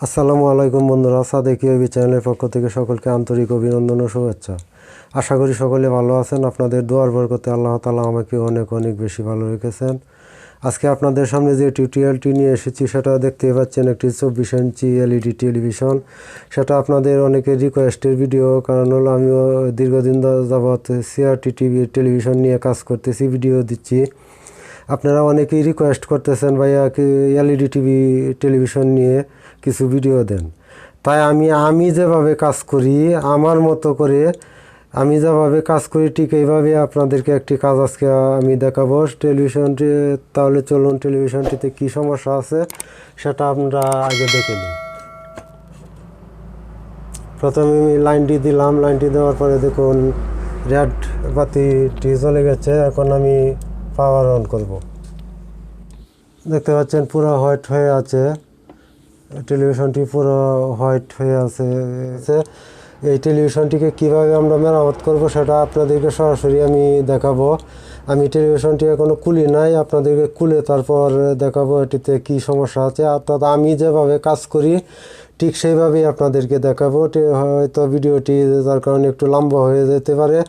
আসসালামু আলাইকুম বন্ধুরা, সাদেক ইউবি চ্যানেলের পক্ষ থেকে সকলকে আন্তরিক অভিনন্দন ও শুভেচ্ছা। আশা করি সকলে ভালো আছেন। আপনাদের দোয়ার বরকতে আল্লাহ তাআলা আমাকে অনেক অনেক বেশি ভালো রেখেছেন। আজকে আপনাদের সামনে যে টিউটোরিয়ালটি নিয়ে এসেছি সেটা দেখতেই পাচ্ছেন, একটি 24 ইঞ্চি এলইডি টেলিভিশন। সেটা আপনাদের অনেকের রিকোয়েস্টের ভিডিও, কারণ হলো আমিও দীর্ঘদিন যাবৎ সিআরটি টিভি টেলিভিশন নিয়ে কাজ করতেছি, ভিডিও দিচ্ছি। আপনারা অনেকেই রিকোয়েস্ট করতেছেন, ভাইয়া কি এলইডি টিভি টেলিভিশন নিয়ে কিছু ভিডিও দেন। তাই আমি যেভাবে কাজ করি, আমার মতো করে আমি যেভাবে কাজ করি ঠিক এইভাবে আপনাদেরকে একটি কাজ আজকে আমি দেখাবো। টেলিভিশনটি, তাহলে চলুন টেলিভিশনটিতে কী সমস্যা আছে সেটা আপনারা আগে দেখে নিন। প্রথমে আমি লাইনটি দিলাম, লাইনটি দেওয়ার পরে দেখুন রেড বাতিটি জ্বলে গেছে। এখন আমি পাওয়ার অন করব। দেখতে পাচ্ছেন পুরো হোয়াইট হয়ে আছে, টেলিভিশনটি পুরো হোয়াইট হয়ে আছে। এই টেলিভিশনটিকে কিভাবে আমরা মেরামত করব সেটা আপনাদেরকে সরাসরি আমি দেখাবো। আমি টেলিভিশনটি এখনও খুলি নাই, আপনাদেরকে খুলে তারপর দেখাবো এটিতে কি সমস্যা আছে। অর্থাৎ আমি যেভাবে কাজ করি ঠিক সেইভাবেই আপনাদেরকে দেখাবো। হয়তো ভিডিওটি যার কারণে একটু লম্বা হয়ে যেতে পারে,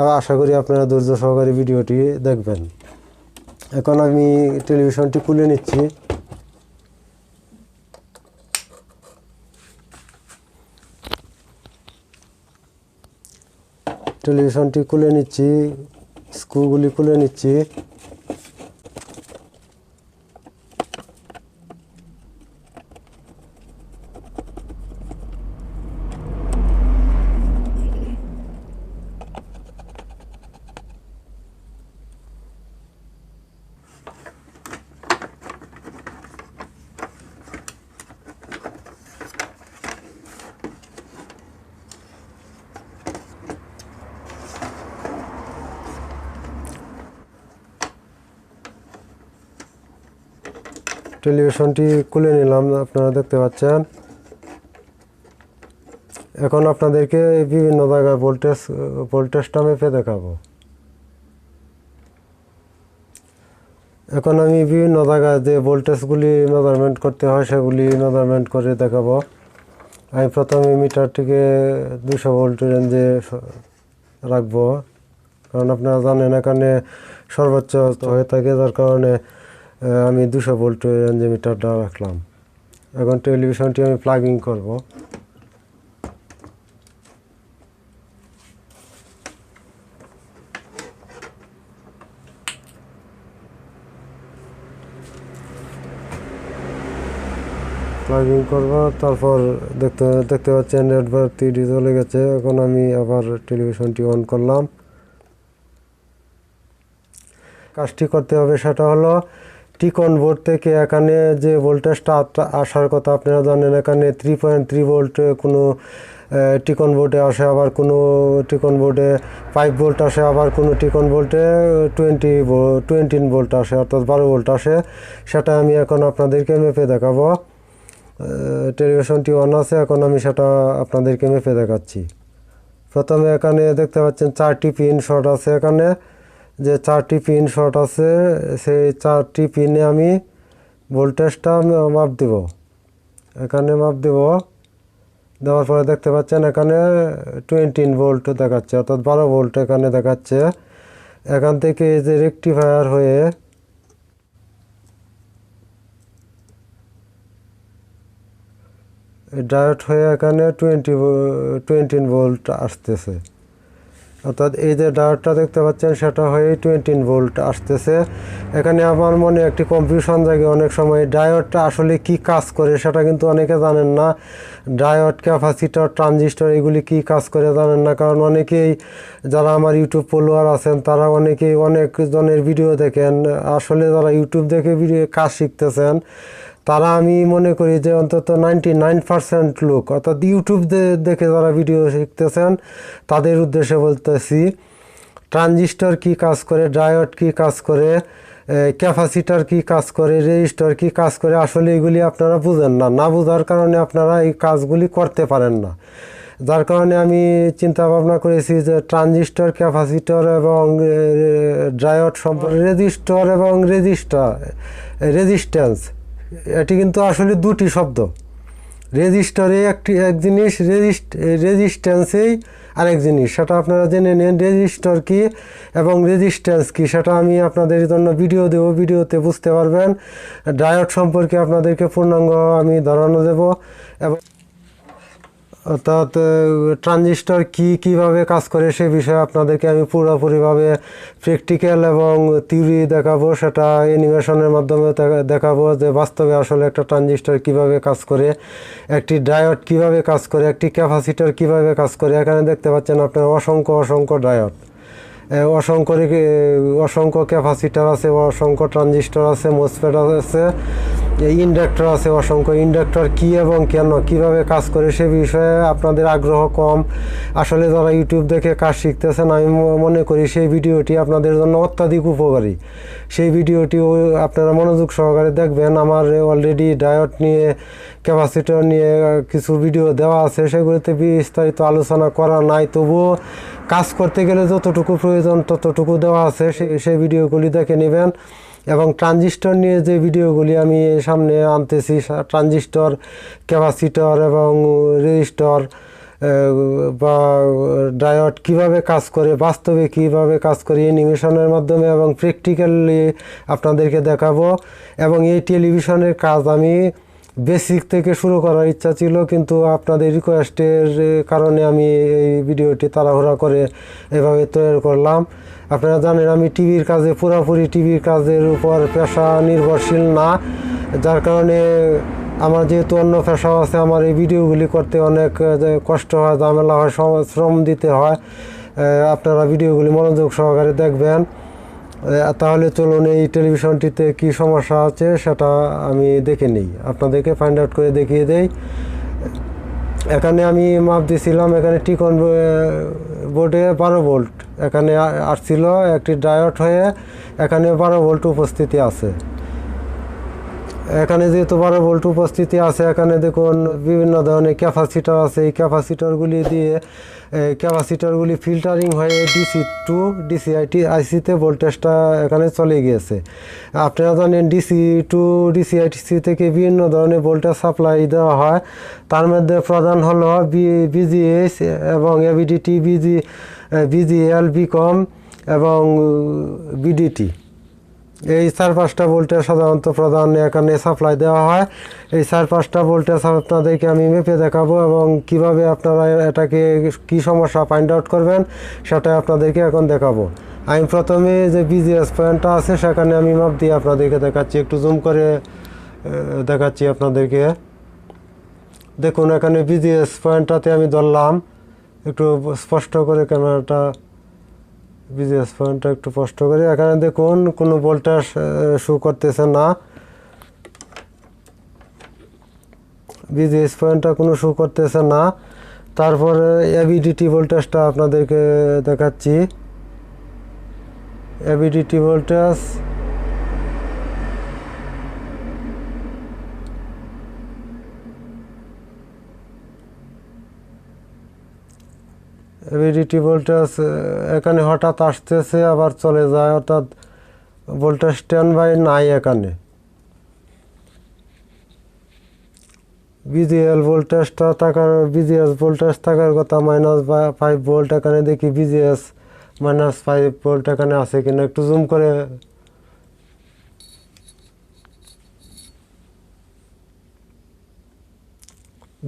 আর আশা করি আপনারা ধৈর্য সহকারে ভিডিওটি দেখবেন। এখন আমি টেলিভিশনটি খুলে নিচ্ছি। টেলিভিশনটি খুলে নিচ্ছি, স্ক্রুগুলি খুলে নিচ্ছি। টেলিভিশনটি খুলে নিলাম, আপনারা দেখতে পাচ্ছেন। এখন আপনাদেরকে বিভিন্ন জায়গায় ভোল্টেজটা মেপে দেখাবো। এখন আমি বিভিন্ন জায়গায় যে ভোল্টেজগুলি মেজারমেন্ট করতে হয় সেগুলি মেজারমেন্ট করে দেখাবো। আমি প্রথমে মিটারটিকে 200 ভোল্ট রেঞ্জে রাখবো, কারণ আপনারা জানেন এখানে সর্বোচ্চ হয়ে থাকে, যার কারণে আমি 200 ভোল্ট রেঞ্জে মিটারটা রাখলাম। এখন টেলিভিশনটি আমি প্লাগিং করব। প্লাগিং করব, তারপর দেখতে পাচ্ছেন রেড বাতিটি জ্বলে গেছে। এখন আমি আবার টেলিভিশনটি অন করলাম। কাজটি করতে হবে সেটা হলো, টিকন বোর্ড থেকে এখানে যে ভোল্টেজটা আসার কথা আপনারা জানেন, এখানে 3.3 ভোল্ট কোনো টিকন বোর্ডে আসে, আবার কোনো টিকন বোর্ডে 5 ভোল্ট আসে, আবার কোনো টিকন ভোল্টে 20 ভোল্ট আসে, অর্থাৎ 12 ভোল্ট আসে। সেটা আমি এখন আপনাদেরকে মেপে দেখাবো। টেলিভিশনটি অন আছে, এখন আমি সেটা আপনাদেরকে মেপে দেখাচ্ছি। প্রথমে এখানে দেখতে পাচ্ছেন 4টি পিন শর্ট আছে। এখানে যে 4টি পিন শর্ট আছে, সেই 4টি পিনে আমি ভোল্টেজটা মাপ দেব। এখানে মাপ দেব, দেওয়ার পরে দেখতে পাচ্ছেন এখানে 20 ভোল্ট দেখাচ্ছে, অর্থাৎ 12 ভোল্ট এখানে দেখাচ্ছে। এখান থেকে এই যে রেকটিফায়ার হয়ে ডায়োড হয়ে এখানে 20 ভোল্ট আসতেছে, অর্থাৎ এই যে ডায়োডটা দেখতে পাচ্ছেন সেটা হয়ে 20 ভোল্ট আসতেছে। এখানে আমার মনে একটি কনফিউশন জাগে অনেক সময়, ডায়োডটা আসলে কি কাজ করে সেটা কিন্তু অনেকে জানেন না। ডায়োড, ক্যাপাসিটর, ট্রানজিস্টর এগুলি কি কাজ করে জানেন না, কারণ অনেকেই যারা আমার ইউটিউব ফলোয়ার আছেন তারা অনেকেই অনেকজনের ভিডিও দেখেন। আসলে যারা ইউটিউব দেখে ভিডিও কাজ শিখতেছেন তারা, আমি মনে করি যে অন্তত 99% লোক, অর্থাৎ ইউটিউব দেখে যারা ভিডিও শিখতেছেন তাদের উদ্দেশ্যে বলতেছি, ট্রানজিস্টর কি কাজ করে, ডায়োড কি কাজ করে, ক্যাপাসিটর কি কাজ করে, রেজিস্টর কি কাজ করে, আসলে এগুলি আপনারা বুঝেন না। না বোঝার কারণে আপনারা এই কাজগুলি করতে পারেন না। যার কারণে আমি চিন্তা ভাবনা করেছি যে ট্রানজিস্টর, ক্যাপাসিটর এবং ডায়োড সম্পর্কে, রেজিস্টর এবং রেজিস্ট্যান্স, এটি কিন্তু আসলে দুটি শব্দ। রেজিস্টরে এক জিনিস, রেজিস্ট্যান্সেই আরেক জিনিস, সেটা আপনারা জেনে নেন। রেজিস্টর কি এবং রেজিস্ট্যান্স কি সেটা আমি আপনাদের জন্য ভিডিও দেবো, ভিডিওতে বুঝতে পারবেন। ডায়োড সম্পর্কে আপনাদেরকে পূর্ণাঙ্গ আমি ধারণা দেব, এবং অর্থাৎ ট্রানজিস্টর কীভাবে কাজ করে সে বিষয়ে আপনাদেরকে আমি পুরোপুরিভাবে প্র্যাকটিক্যাল এবং থিওরি দেখাবো, সেটা অ্যানিমেশনের মাধ্যমে দেখাবো যে বাস্তবে আসলে একটা ট্রানজিস্টর কীভাবে কাজ করে, একটি ডায়োড কীভাবে কাজ করে, একটি ক্যাপাসিটর কীভাবে কাজ করে। এখানে দেখতে পাচ্ছেন আপনার অসংখ্য ডায়োড, অসংখ্য ক্যাপাসিটার আছে, অসংখ্য ট্রানজিস্টর আছে, মোসফেট আছে, ইন্ডাক্টর আছে, অসংখ্য ইন্ডাক্টর কী এবং কেন কীভাবে কাজ করে সে বিষয়ে আপনাদের আগ্রহ কম। আসলে যারা ইউটিউব দেখে কাজ শিখতেছেন, আমি মনে করি সেই ভিডিওটি আপনাদের জন্য অত্যাধিক উপকারী। সেই ভিডিওটি আপনারা মনোযোগ সহকারে দেখবেন। আমার অলরেডি ডায়োড নিয়ে, ক্যাপাসিটর নিয়ে কিছু ভিডিও দেওয়া আছে, সেগুলোতে বিস্তারিত আলোচনা করা নাই, তবুও কাজ করতে গেলে যতটুকু প্রয়োজন ততটুকু দেওয়া আছে, সেই ভিডিওগুলি দেখে নেবেন। এবং ট্রানজিস্টর নিয়ে যে ভিডিওগুলি আমি সামনে আনতেছি, ট্রানজিস্টর, ক্যাপাসিটর এবং রেজিস্টর বা ডায়োড কীভাবে কাজ করে, বাস্তবে কীভাবে কাজ করে, অ্যানিমেশনের মাধ্যমে এবং প্র্যাকটিক্যালি আপনাদেরকে দেখাবো। এবং এই টেলিভিশনের কাজ আমি বেসিক থেকে শুরু করার ইচ্ছা ছিল, কিন্তু আপনাদের রিকোয়েস্টের কারণে আমি এই ভিডিওটি তাড়াহুড়া করে এভাবে তৈরি করলাম। আপনারা জানেন আমি পুরোপুরি টিভির কাজের উপর পেশা নির্ভরশীল না, যার কারণে আমার যেহেতু অন্য পেশাও আছে, আমার এই ভিডিওগুলি করতে অনেক কষ্ট হয়, ঝামেলা হয়, শ্রম দিতে হয়। আপনারা ভিডিওগুলি মনোযোগ সহকারে দেখবেন। তাহলে চলুন এই টেলিভিশনটিতে কি সমস্যা আছে সেটা আমি দেখে নিই, আপনাদেরকে ফাইন্ড আউট করে দেখিয়ে দেই। এখানে আমি মাপ দিয়েছিলাম, এখানে টিকন বোর্ডে 12 ভোল্ট এখানে আসছিল, একটি ডায়োড হয়ে এখানে 12 ভোল্ট উপস্থিতি আছে। এখানে যেহেতু 12 ভোল্ট উপস্থিতি আছে, এখানে দেখুন বিভিন্ন ধরনের ক্যাপাসিটার আছে। এই ক্যাপাসিটারগুলি ফিল্টারিং হয়ে ডিসি টু আইসিতে ভোল্টেজটা এখানে চলে গিয়েছে। আপনারা জানেন ডিসি টু আইসি থেকে বিভিন্ন ধরনের ভোল্টেজ সাপ্লাই দেওয়া হয়। তার মধ্যে প্রধান হলো বিজিএস এবং এবিডিটি, বিজিএল, বিকম এবং বিডিটি। এই 4-5টা ভোল্টেজ সাধারণত প্রধান এখানে সাপ্লাই দেওয়া হয়। এই 4-5টা ভোল্টেজ আপনাদেরকে আমি মেপে দেখাবো, এবং কিভাবে আপনারা এটাকে কি সমস্যা ফাইন্ড আউট করবেন সেটা আপনাদেরকে এখন দেখাবো। আমি প্রথমে যে বিজিএস পয়েন্টটা আছে সেখানে আমি মাপ দিয়ে আপনাদেরকে দেখাচ্ছি, একটু জুম করে দেখাচ্ছি আপনাদেরকে। দেখুন এখানে বিজিএস পয়েন্টটাতে আমি ধরলাম, একটু স্পষ্ট করে ক্যামেরাটা, বিজিএস পয়েন্টটা একটু স্পষ্ট করে। এখানে দেখুন কোনো ভোল্টেজ শো করতেছে না, বিজিএস পয়েন্টটা কোনো শো করতেছে না। তারপরে এবিডিটি ভোল্টেজটা আপনাদেরকে দেখাচ্ছি। এবিডিটি ভোল্টেজ এখানে হঠাৎ আসতেছে আবার চলে যায়, অর্থাৎ ভোল্টেজ স্ট্যান্ড বাই নাই। এখানে বিজিএস ভোল্টেজ থাকার কথা -5 ভোল্ট, এখানে দেখি বিজিএস -5 ভোল্ট এখানে আছে কিনা, একটু জুম করে।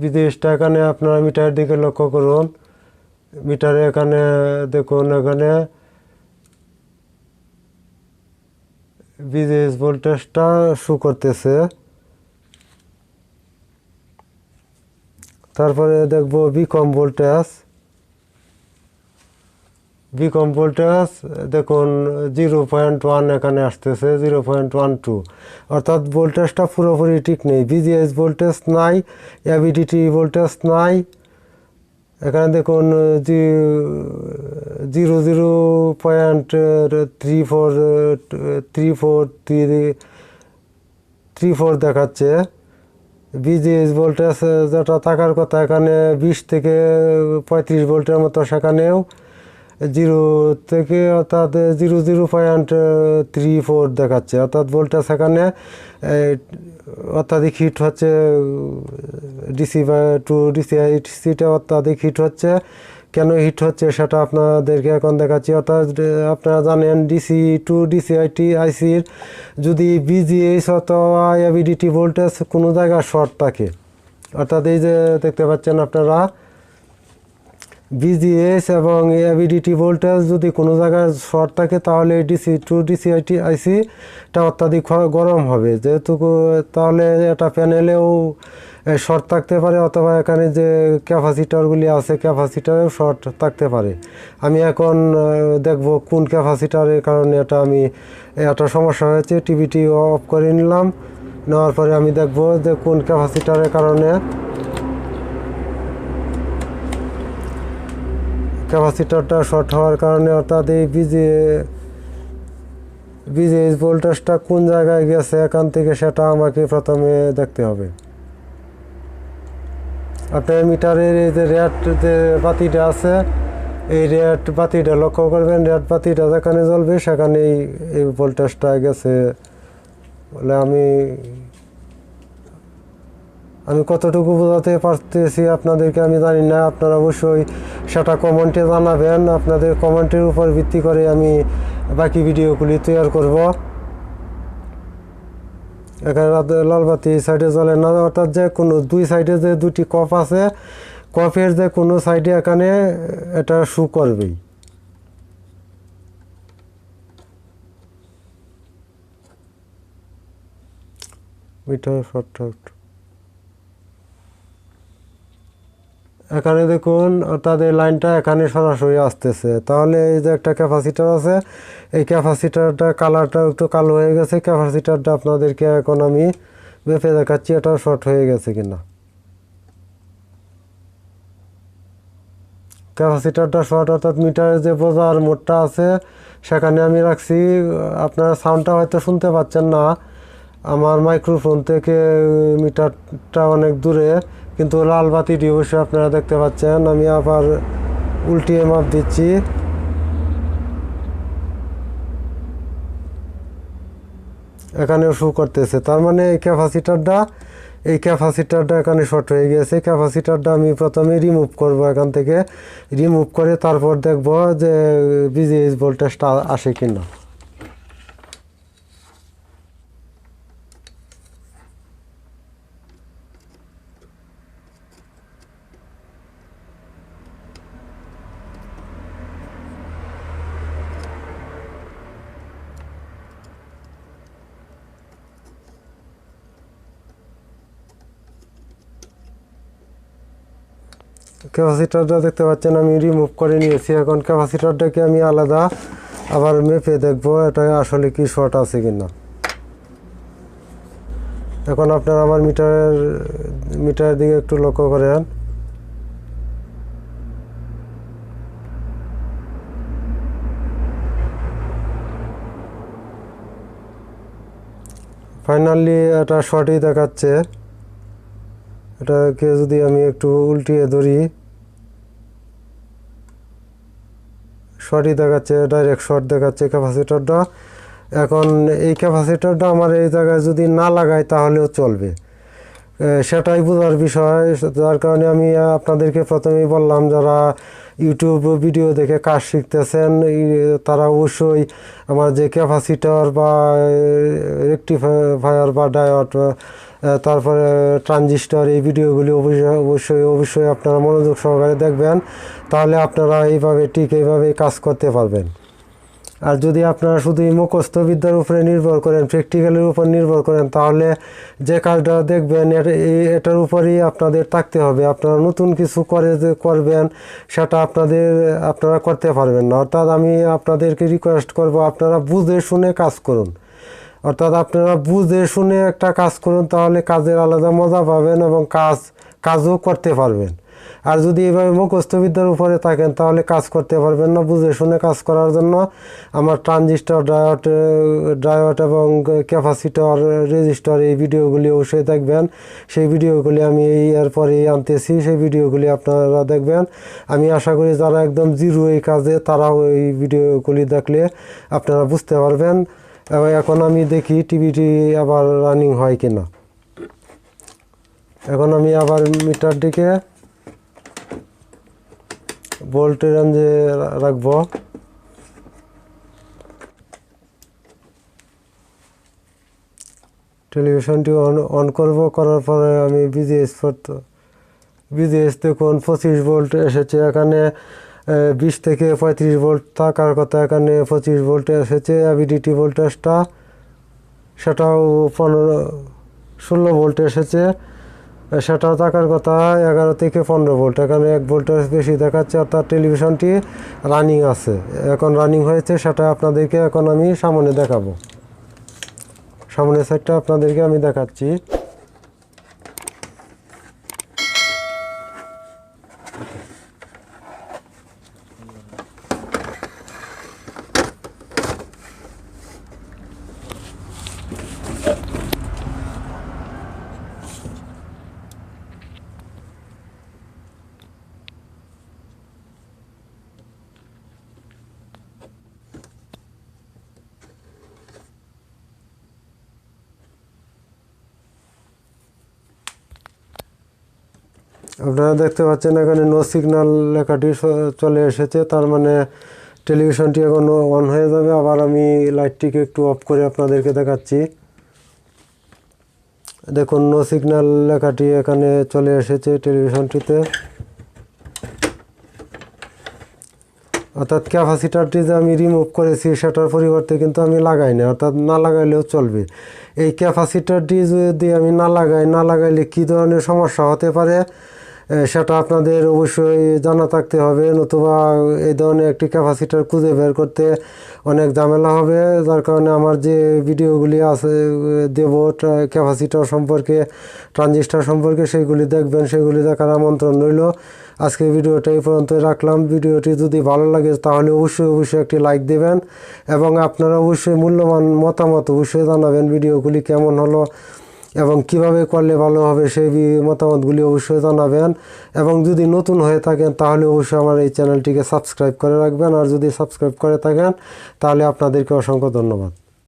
বিজিএসটা এখানে আপনারা মিটারের দিকে লক্ষ্য করুন, মিটারে এখানে দেখুন, এখানে বিজিএস ভোল্টেজটা শো করতেছে। তারপরে দেখব বিকম ভোল্টেজ দেখুন 0.1 এখানে আসতেছে, 0.12, অর্থাৎ ভোল্টেজটা পুরোপুরি ঠিক নেই। বিজিএস ভোল্টেজ নাই, এবিডিটি ভোল্টেজ নাই। এখানে দেখুন 0.34 দেখাচ্ছে। বিজিএস ভোল্টেজ যেটা থাকার কথা এখানে 20 থেকে 35 ভোল্টের মতো, সেখানেও জিরো থেকে অর্থাৎ 00.34 দেখাচ্ছে, অর্থাৎ ভোল্টেজ এখানে অত্যাধিক হিট হচ্ছে। ডিসি টু ডিসিআইসিটা অত্যাধিক হিট হচ্ছে। কেন হিট হচ্ছে সেটা আপনাদেরকে এখন দেখাচ্ছি। অর্থাৎ আপনারা জানেন ডিসি টু ডিসিআইটি আইসির যদি বিজিএস অথবা এভিডিটি ভোল্টেজ কোনো জায়গায় শর্ট থাকে, অর্থাৎ এই যে দেখতে পাচ্ছেন আপনারা বিজিএস এবং এভিডিটি ভোল্টেজ যদি কোনো জায়গায় শর্ট থাকে তাহলে ডিসি টু ডিসিআইটি আইসিটা অত্যাধিক গরম হবে, যেহেতু তাহলে এটা প্যানেলেও শর্ট থাকতে পারে অথবা এখানে যে ক্যাপাসিটারগুলি আছে ক্যাপাসিটারেও শর্ট থাকতে পারে। আমি এখন দেখব কোন ক্যাপাসিটারের কারণে এটা সমস্যা হয়েছে। টিভিটি অফ করে নিলাম, নেওয়ার পরে আমি দেখব যে কোন ক্যাপাসিটারের কারণে ক্যাপাসিটারটা শর্ট হওয়ার কারণে, অর্থাৎ এই বিজিএস ভোল্টেজটা কোন জায়গায় গেছে এখান থেকে সেটা আমাকে প্রথমে দেখতে হবে। আপনার মিটারের এই যে রেড যে বাতিটা আছে, এই রেড বাতিটা লক্ষ্য করবেন। রেড বাতিটা যেখানে জ্বলবে সেখানেই এই ভোল্টেজটা গেছে বলে আমি কতটুকু বোঝাতে পারতেছি আপনাদেরকে আমি জানি না। আপনারা অবশ্যই সেটা কমেন্টে জানাবেন। আপনাদের কমেন্টের উপর ভিত্তি করে আমি বাকি ভিডিওগুলি তৈরি করব। এখানে লাল বাতি সাইডে জ্বলে না, অর্থাৎ যে কোনো দুই সাইডে যে দুটি কপ আছে, কপের যে কোনো সাইডে এখানে এটা শু করবেই। মিটার শর্ট এখানে দেখুন, অর্থাৎ এই লাইনটা এখানে সরাসরি আসতেছে। তাহলে এই যে একটা ক্যাপাসিটার আছে, এই ক্যাপাসিটারটা কালারটা একটু কালো হয়ে গেছে। ক্যাপাসিটারটা আপনাদেরকে এখন আমি মেপে দেখাচ্ছি এটা শর্ট হয়ে গেছে কিনা। ক্যাপাসিটারটা শর্ট, অর্থাৎ মিটারের যে বোঝার মোডটা আছে সেখানে আমি রাখছি। আপনারা সাউন্ডটা হয়তো শুনতে পাচ্ছেন না, আমার মাইক্রোফোন থেকে মিটারটা অনেক দূরে, কিন্তু লাল বাতিটি অবশ্যই আপনারা দেখতে পাচ্ছেন। আমি আবার উল্টিয়ে মাপ দিচ্ছি। এখানেও শো করতেছে, তার মানে এই ক্যাপাসিটারটা এখানে শর্ট হয়ে গিয়েছে। ক্যাপাসিটারটা আমি প্রথমে রিমুভ করব, এখান থেকে রিমুভ করে তারপর দেখব যে বিজিএস ভোল্টেজটা আসে কিনা। ক্যাপাসিটারটা দেখতে পাচ্ছেন আমি রিমুভ করে নিয়েছি। এখন ক্যাপাসিটারটাকে আমি আলাদা আবার মেপে দেখব এটা আসলে কি শর্ট আছে কিনা। এখন আপনারা আমার মিটারের দিকে একটু লক্ষ্য করেন। ফাইনালি এটা শর্টই দেখাচ্ছে। এটাকে যদি আমি একটু উল্টিয়ে ধরি, শর্টই দেখাচ্ছে, ডাইরেক্ট শর্ট দেখাচ্ছে ক্যাপাসিটারটা। এখন এই ক্যাপাসিটারটা আমার এই জায়গায় যদি না লাগাই তাহলেও চলবে, সেটাই বোঝার বিষয়। যার কারণে আমি আপনাদেরকে প্রথমেই বললাম, যারা ইউটিউব ভিডিও দেখে কাজ শিখতেছেন তারা অবশ্যই আমার যে ক্যাপাসিটার বা রেকটিফায়ার বা ডায়োড, তারপরে ট্রানজিস্টর, এই ভিডিওগুলি অবশ্যই আপনারা মনোযোগ সহকারে দেখবেন। তাহলে আপনারা এইভাবেই কাজ করতে পারবেন। আর যদি আপনারা শুধু মুখস্থ বিদ্যার উপরে নির্ভর করেন, প্র্যাকটিক্যালের উপর নির্ভর করেন, তাহলে যে কাজটা দেখবেন এটার উপরেই আপনাদের থাকতে হবে। আপনারা নতুন কিছু করবেন সেটা আপনারা করতে পারবেন না। অর্থাৎ আমি আপনাদেরকে রিকোয়েস্ট করব, আপনারা বুঝে শুনে কাজ করুন। অর্থাৎ আপনারা বুঝে শুনে একটা কাজ করুন, তাহলে কাজের আলাদা মজা পাবেন এবং কাজও করতে পারবেন। আর যদি এইভাবে মুখস্থবিদ্যার উপরে থাকেন তাহলে কাজ করতে পারবেন না। বুঝে শুনে কাজ করার জন্য আমার ট্রানজিস্টর, ডায়োড এবং ক্যাপাসিটর, রেজিস্টর এই ভিডিওগুলি অবশ্যই দেখবেন। সেই ভিডিওগুলি আমি এরপরেই আনতেছি, সেই ভিডিওগুলি আপনারা দেখবেন। আমি আশা করি যারা একদম জিরো এই কাজে তারাও এই ভিডিওগুলি দেখলে আপনারা বুঝতে পারবেন। এখন আমি দেখি টিভিটি আবার রানিং হয় কিনা। এখন আমি আবার মিটারটিকে ভোল্টের রেঞ্জে রাখবো। টেলিভিশনটি অন করব, করার পরে আমি বিজিএস দেখুন 25 ভোল্ট এসেছে। এখানে 20 থেকে 35 ভোল্ট থাকার কথা, এখানে 25 ভোল্ট এসেছে। এবিডিটি ভোল্টেজটা সেটাও 16 ভোল্ট এসেছে, সেটাও থাকার কথা 11 থেকে 15 ভোল্ট। এখানে 1 ভোল্টের বেশি দেখাচ্ছে, অর্থাৎ টেলিভিশনটি রানিং আছে। এখন রানিং হয়েছে সেটা আপনাদেরকে এখন আমি সামনে দেখাবো। সামনের সাইডটা আপনাদেরকে আমি দেখাচ্ছি। আপনারা দেখতে পাচ্ছেন এখানে নো সিগন্যাল লেখাটি চলে এসেছে, তার মানে টেলিভিশনটি এখন অন হয়ে যাবে। আবার আমি লাইটটিকে একটু অফ করে আপনাদেরকে দেখাচ্ছি। দেখুন নো সিগন্যাল লেখাটি এখানে চলে এসেছে টেলিভিশনটিতে। অর্থাৎ ক্যাপাসিটারটি যে আমি রিমুভ করেছি সেটার পরিবর্তে কিন্তু আমি লাগাই না, অর্থাৎ না লাগাইলেও চলবে। এই ক্যাপাসিটারটি যদি আমি না লাগাইলে কী ধরনের সমস্যা হতে পারে সেটা আপনাদের অবশ্যই জানা থাকতে হবে, নতুবা এই ধরনের একটি ক্যাপাসিটার খুঁজে বের করতে অনেক ঝামেলা হবে। যার কারণে আমার যে ভিডিওগুলি আছে দেব ক্যাপাসিটার সম্পর্কে, ট্রানজিস্টার সম্পর্কে, সেইগুলি দেখবেন। সেগুলি দেখার আমন্ত্রণ রইল। আজকে ভিডিওটা এই পর্যন্ত রাখলাম। ভিডিওটি যদি ভালো লাগে তাহলে অবশ্যই একটি লাইক দেবেন এবং আপনারা অবশ্যই মূল্যবান মতামত অবশ্যই জানাবেন ভিডিওগুলি কেমন হলো এবং কিভাবে করলে ভালো হবে সেই মতামতগুলি অবশ্যই জানাবেন। এবং যদি নতুন হয়ে থাকেন তাহলে অবশ্যই আমার এই চ্যানেলটিকে সাবস্ক্রাইব করে রাখবেন। আর যদি সাবস্ক্রাইব করে থাকেন তাহলে আপনাদেরকে অসংখ্য ধন্যবাদ।